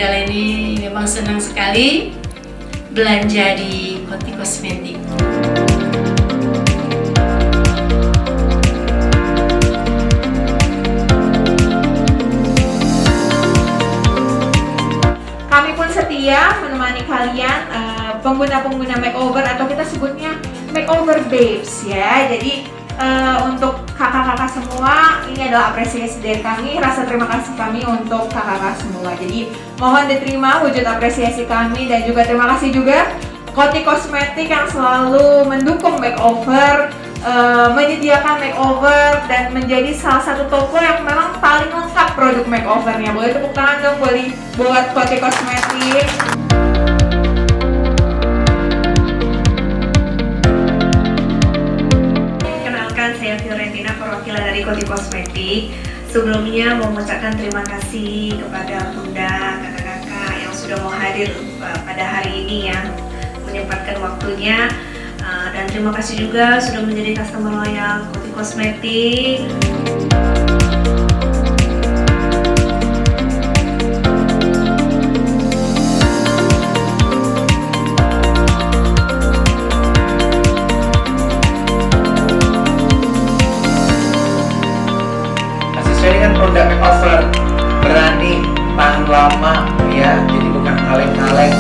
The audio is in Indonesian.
Bunda Leni memang senang sekali belanja di Koti Kosmetik. Kami pun setia menemani kalian pengguna-pengguna makeover atau kita sebutnya makeover babes ya. Jadi untuk kakak-kakak semua, ini adalah apresiasi dari kami, rasa terima kasih kami untuk kakak-kakak semua. Jadi mohon diterima wujud apresiasi kami dan juga terima kasih juga Koti Kosmetik yang selalu mendukung makeover, menyediakan makeover dan menjadi salah satu toko yang memang paling lengkap produk makeovernya. Boleh tepuk tangan dong buat Koti Kosmetik. Saya Fiorentina, perwakilan dari Koti Kosmetik. Sebelumnya mau mengucapkan terima kasih kepada Bunda, kakak-kakak yang sudah mau hadir pada hari ini ya, menyempatkan waktunya. Dan terima kasih juga sudah menjadi customer loyal Koti Kosmetik. Sesuai dengan produk makeover, berani, tahan lama ya, jadi bukan kaleng-kaleng.